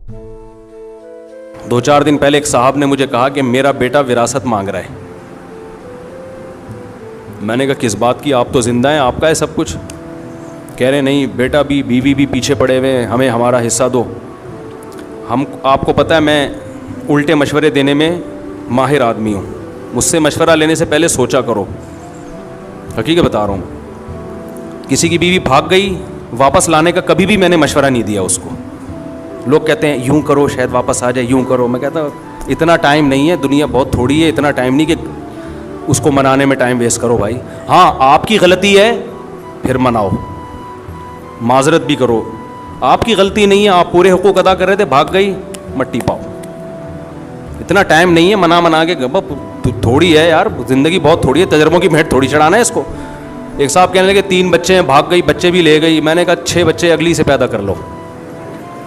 2-4 दिन पहले एक साहब ने मुझे कहा कि मेरा बेटा विरासत मांग रहा है. मैंने कहा किस बात की, आप तो जिंदा हैं, आपका है सब कुछ. कह रहे नहीं बेटा भी, बीवी भी पीछे पड़े हुए हैं, हमें हमारा हिस्सा दो. हम, आपको पता है मैं उल्टे मशवरे देने में माहिर आदमी हूँ. मुझसे मशवरा लेने से पहले सोचा करो. हकीकत बता रहा हूँ. किसी की बीवी भाग गई, वापस लाने का कभी भी मैंने मशवरा नहीं दिया उसको. लोग कहते हैं यूं करो शायद वापस आ जाए, यूं करो. मैं कहता हूँ इतना टाइम नहीं है, दुनिया बहुत थोड़ी है, इतना टाइम नहीं कि उसको मनाने में टाइम वेस्ट करो भाई. हाँ आपकी गलती है फिर मनाओ, माजरत भी करो. आपकी गलती नहीं है, आप पूरे हुकूक अदा कर रहे थे, भाग गई, मट्टी पाओ. इतना टाइम नहीं है मना के थोड़ी है यार, ज़िंदगी बहुत थोड़ी है, तजर्बों की भेंट थोड़ी चढ़ाना है इसको. एक साहब कहने लगे 3 बच्चे हैं, भाग गई, बच्चे भी ले गई. मैंने कहा 6 बच्चे अगली से पैदा कर लो,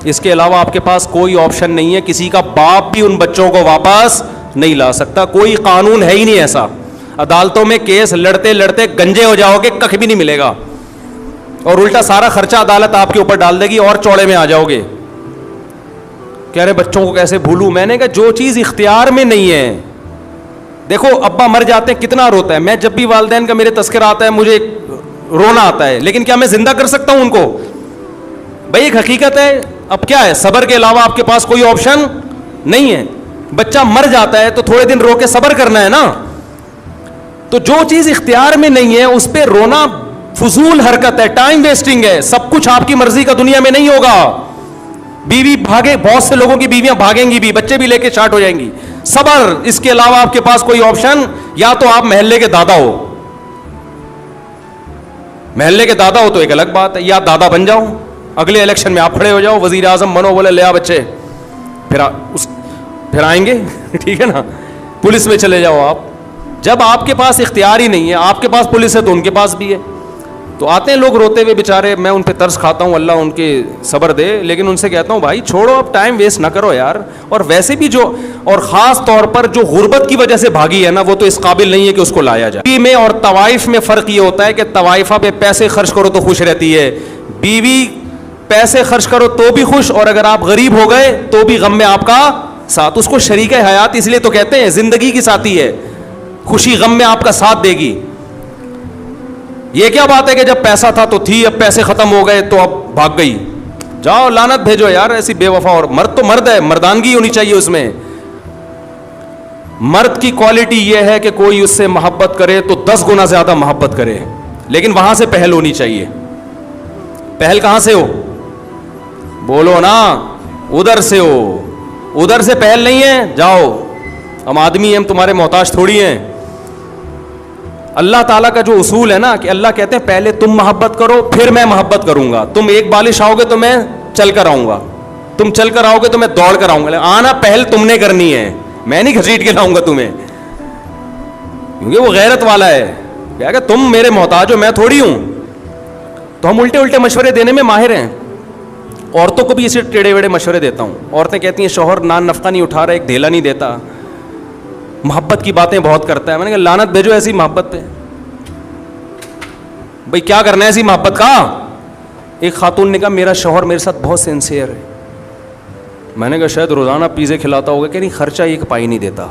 इसके अलावा आपके पास कोई ऑप्शन नहीं है. किसी का बाप भी उन बच्चों को वापस नहीं ला सकता, कोई कानून है ही नहीं ऐसा. अदालतों में केस लड़ते लड़ते गंजे हो जाओगे, कख भी नहीं मिलेगा, और उल्टा सारा खर्चा अदालत आपके ऊपर डाल देगी और चौड़े में आ जाओगे. कह रहे बच्चों को कैसे भूलूं. मैंने कहा जो चीज़ इख्तियार में नहीं है, देखो अब्बा मर जाते हैं कितना रोता है. मैं जब भी वालिदैन का मेरे तस्करा आता है मुझे रोना आता है, लेकिन क्या मैं जिंदा कर सकता हूं उनको? भाई एक हकीकत है. अब क्या है, सब्र के अलावा आपके पास कोई ऑप्शन नहीं है. बच्चा मर जाता है तो थोड़े दिन रो के सब्र करना है ना. तो जो चीज इख्तियार में नहीं है उस पर रोना फजूल हरकत है, टाइम वेस्टिंग है. सब कुछ आपकी मर्जी का दुनिया में नहीं होगा. बीवी भागे, बहुत से लोगों की बीवियां भागेंगी भी, बच्चे भी लेके स्टार्ट हो जाएंगी. सब्र, इसके अलावा आपके पास कोई ऑप्शन, या तो आप महल्ले के दादा हो, महल्ले के दादा हो तो एक अलग बात है, या दादा बन जाओ, अगले इलेक्शन में आप खड़े हो जाओ, वजीर आजम बनो, बोले ले आ बच्चे, फिर आएंगे ठीक है ना. पुलिस में चले जाओ आप. जब आपके पास इख्तियार ही नहीं है, आपके पास पुलिस है तो उनके पास भी है. तो आते हैं लोग रोते हुए बेचारे, मैं उन पे तरस खाता हूँ, अल्लाह उनके सब्र दे. लेकिन उनसे कहता हूँ भाई छोड़ो, अब टाइम वेस्ट ना करो यार. और वैसे भी जो, और ख़ास तौर पर जो गुर्बत की वजह से भागी है ना, वो तो इस काबिल नहीं है कि उसको लाया जाए. बीवी में और तवाइफ में फ़र्क ये होता है कि तवाइफा पे पैसे खर्च करो तो खुश रहती है, बीवी पैसे खर्च करो तो भी खुश, और अगर आप गरीब हो गए तो भी गम में आपका साथ. उसको शरीक हयात इसलिए तो कहते हैं, ज़िंदगी की साथी है, खुशी गम में आपका साथ देगी. ये क्या बात है कि जब पैसा था तो थी, अब पैसे खत्म हो गए तो अब भाग गई. जाओ लानत भेजो यार ऐसी बेवफा. और मर्द तो मर्द है, मर्दानगी होनी चाहिए उसमें. मर्द की क्वालिटी यह है कि कोई उससे मोहब्बत करे तो 10 गुना ज्यादा मोहब्बत करे, लेकिन वहां से पहल होनी चाहिए. पहल कहां से हो, बोलो ना, उधर से हो. उधर से पहल नहीं है, जाओ, हम आदमी हैं, हम तुम्हारे मोहताज थोड़ी हैं. अल्लाह ताला का जो उसूल है ना, कि अल्लाह कहते हैं पहले तुम मोहब्बत करो फिर मैं मोहब्बत करूंगा. तुम एक बालिश आओगे तो मैं चल कर आऊंगा, तुम चल कर आओगे तो मैं दौड़ कर आऊंगा. आना पहल तुमने करनी है, मैं नहीं घसीट के लाऊंगा तुम्हें, क्योंकि वो गैरत वाला है. क्या कि तुम मेरे मोहताज हो, मैं थोड़ी हूं. तो हम उल्टे उल्टे मशवरे देने में माहिर हैं. औरतों को भी इसे टेढ़े वेढ़े मशवरे देता हूं. औरतें कहती हैं शौहर नान नफका नहीं उठा रहा, एक धेला नहीं देता, मोहब्बत की बातें बहुत करता है. मैंने कहा लानत भेजो ऐसी मोहब्बत पे. भाई क्या करना है ऐसी मोहब्बत का. एक खातून ने कहा मेरा शौहर मेरे साथ बहुत सिंसियर है. मैंने कहा शायद रोजाना पिज़्ज़े खिलाता होगा. कि नहीं, खर्चा एक पाई नहीं देता.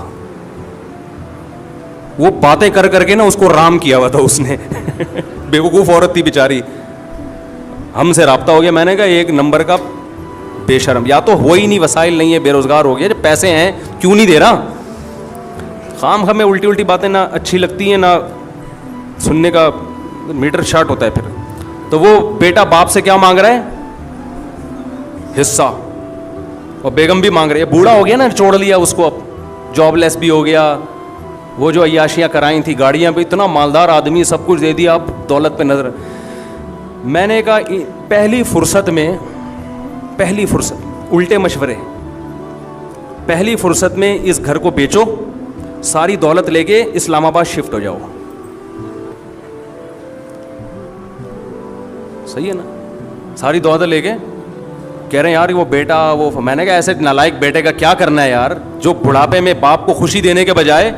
वो बातें कर करके ना उसको राम किया हुआ था उसने बेवकूफ़ औरत थी बेचारी. हमसे राब्ता हो गया. मैंने कहा एक नंबर का बेशरम, या तो हो ही नहीं, वसाइल नहीं है, बेरोजगार हो गया, जब पैसे हैं क्यों नहीं दे रहा. खाम हमें उल्टी उल्टी बातें ना अच्छी लगती हैं, ना सुनने का मीटर शार्ट होता है फिर. तो वो बेटा बाप से क्या मांग रहा है, हिस्सा. और बेगम भी मांग रही है. बूढ़ा हो गया ना, छोड़ लिया उसको, अब जॉबलेस भी हो गया. वो जो अय्याशियाँ कराई थी, गाड़ियाँ भी, इतना मालदार आदमी, सब कुछ दे दिया, अब दौलत पे नजर. मैंने कहा पहली फुर्सत उल्टे मशवरे, पहली फुर्सत में इस घर को बेचो, सारी दौलत लेके इस्लामाबाद शिफ्ट हो जाओ. सही है ना, सारी दौलत लेके. कह रहे हैं यार वो बेटा, वो, मैंने कहा ऐसे नालायक बेटे का क्या करना है यार, जो बुढ़ापे में बाप को खुशी देने के बजाय,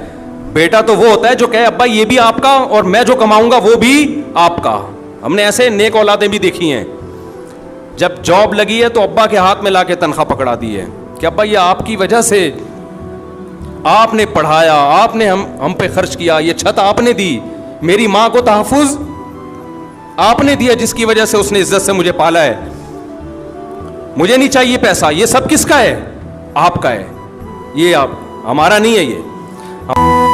बेटा तो वो होता है जो कहे अब्बा ये भी आपका और मैं जो कमाऊंगा वो भी आपका. हमने ऐसे नेक औलादें भी देखी हैं جب جاب لگی ہے تو ابا کے ہاتھ میں لا کے تنخواہ پکڑا دی ہے کہ ابا یہ آپ کی وجہ سے، آپ نے پڑھایا، آپ نے ہم پہ خرچ کیا، یہ چھت آپ نے دی، میری ماں کو تحفظ آپ نے دیا جس کی وجہ سے اس نے عزت سے مجھے پالا ہے، مجھے نہیں چاہیے پیسہ، یہ سب کس کا ہے؟ آپ کا ہے، یہ آپ، ہمارا نہیں ہے یہ.